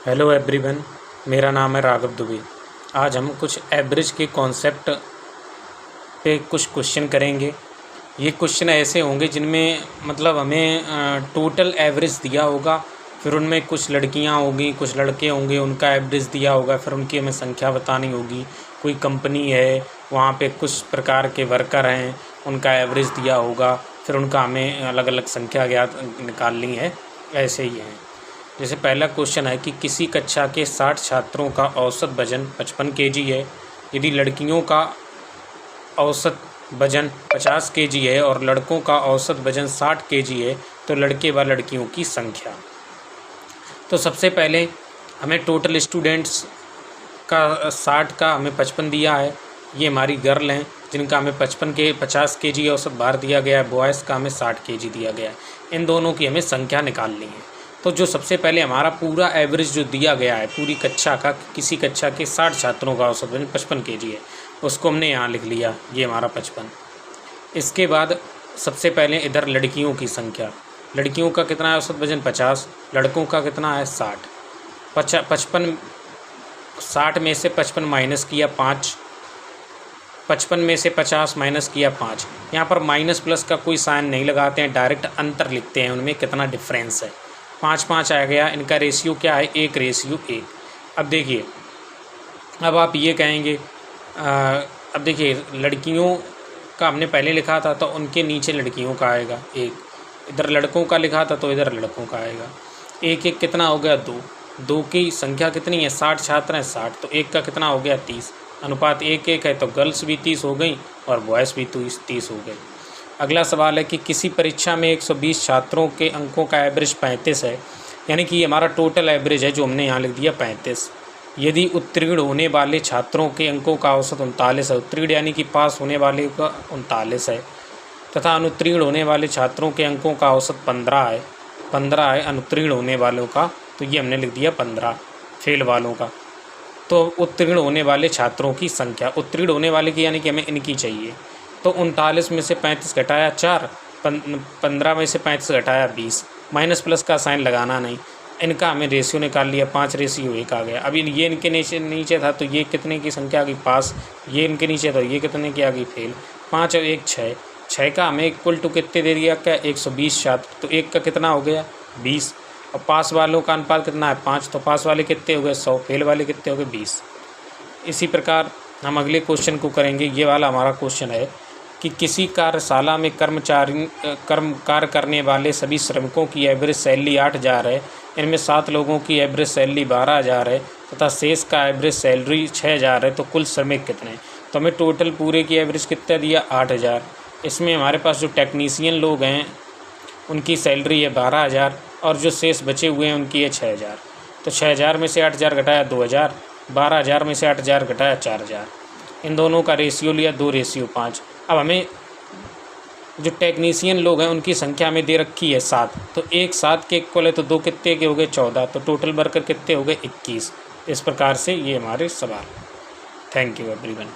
Hello everyone, मेरा नाम है राघव दुबे। आज हम कुछ एवरेज के कॉन्सेप्ट पे कुछ क्वेश्चन करेंगे। ये क्वेश्चन ऐसे होंगे जिनमें मतलब हमें टोटल एवरेज दिया होगा, फिर उनमें कुछ लड़कियां होंगी, कुछ लड़के होंगे, उनका एवरेज दिया होगा, फिर उनकी हमें संख्या बतानी होगी। कोई कंपनी है, वहाँ पे कुछ प्रकार के वर्कर हैं, उनका एवरेज दिया होगा, फिर उनका हमें अलग अलग संख्या ज्ञात निकालनी है। ऐसे ही है। जैसे पहला क्वेश्चन है कि किसी कक्षा के 60 छात्रों का औसत वजन 55 केजी है। यदि लड़कियों का औसत वजन 50 केजी है और लड़कों का औसत वजन 60 केजी है, तो लड़के व लड़कियों की संख्या। तो सबसे पहले हमें टोटल स्टूडेंट्स का 60 का हमें 55 दिया है। ये हमारी गर्ल हैं जिनका हमें 50 केजी औसत भार दिया गया है। बॉयज़ का हमें 60 केजी दिया गया है। इन दोनों की हमें संख्या निकालनी है। तो जो सबसे पहले हमारा पूरा एवरेज जो दिया गया है पूरी कक्षा का, किसी कक्षा के 60 छात्रों का औसत वजन 55 केजी है, उसको हमने यहाँ लिख लिया, ये हमारा 55। इसके बाद सबसे पहले इधर लड़कियों की संख्या। लड़कियों का कितना है औसत वजन 50, लड़कों का कितना है 60। 60 में से 55 माइनस किया 5, 55 में से 50 माइनस किया 5। यहाँ पर माइनस प्लस का कोई साइन नहीं लगाते हैं, डायरेक्ट अंतर लिखते हैं, उनमें कितना डिफरेंस है। 5 आ गया। इनका रेशियो क्या है? 1:1। अब देखिए, अब आप ये कहेंगे अब देखिए लड़कियों का हमने पहले लिखा था तो उनके नीचे लड़कियों का आएगा 1, इधर लड़कों का लिखा था तो इधर लड़कों का आएगा 1 कितना हो गया 2। 2 की संख्या कितनी है? 60 छात्र हैं 60, तो 1 का कितना हो गया 30। अनुपात 1:1 है तो गर्ल्स भी 30 हो गई और बॉयज़ भी 30 हो गई। अगला सवाल है कि किसी परीक्षा में 120 छात्रों के अंकों का एवरेज 35 है, यानी कि ये हमारा टोटल एवरेज है जो हमने यहाँ लिख दिया 35। यदि उत्तीर्ण होने वाले छात्रों के अंकों का औसत 39 है, उत्तीर्ण यानी कि पास होने वाले का 39 है, तथा अनुत्तीर्ण होने वाले छात्रों के अंकों का औसत 15 है अनुत्तीर्ण होने वालों का, तो ये हमने लिख दिया 15 फेल वालों का। तो उत्तीर्ण होने वाले छात्रों की संख्या, उत्तीर्ण होने वाले की यानी कि हमें इनकी चाहिए, तो 39 में से 35 घटाया 4, 15 में से 35 घटाया 20। माइनस प्लस का साइन लगाना नहीं। इनका हमें रेशियो निकाल लिया, 5:1 आ गया। अभी ये इनके नीचे था तो ये कितने की संख्या आ गई? पास। ये इनके नीचे था, ये कितने की आ गई? फेल। 5 और 1 6। 6 का हमें इक्वल टू कितने दे दिया? क्या 120 छात्र, तो 1 का कितना हो गया? 20। और पास वालों का अनुपात कितना है? 5, तो पास वाले कितने हो गए? 100, फेल वाले कितने हो गए? 20। इसी प्रकार हम अगले क्वेश्चन को करेंगे। ये वाला हमारा क्वेश्चन है कि किसी कार्यशाला में कार्य करने वाले सभी श्रमिकों की एवरेज सैलरी 8,000 है। इनमें 7 लोगों की एवरेज सैलरी 12,000 है तथा शेष का एवरेज सैलरी 6,000 है, तो कुल श्रमिक कितने? तो हमें टोटल पूरे की एवरेज कितना दिया? 8,000। इसमें हमारे पास जो टेक्नीशियन लोग हैं उनकी सैलरी है 12,000 और जो शेष बचे हुए हैं उनकी है 6,000। तो 6,000 में से 8,000 घटाया 2,000, 12,000 में से 8,000 घटाया 4,000। इन दोनों का रेशियो लिया 2:5। अब हमें जो टेक्नीशियन लोग हैं उनकी संख्या हमें दे रखी है 7, तो 1 7 के इक्वल है, तो 2 कितने के हो गए? 14, तो टोटल वर्कर कितने हो गए? 21। इस प्रकार से ये हमारे सवाल। Thank you everyone.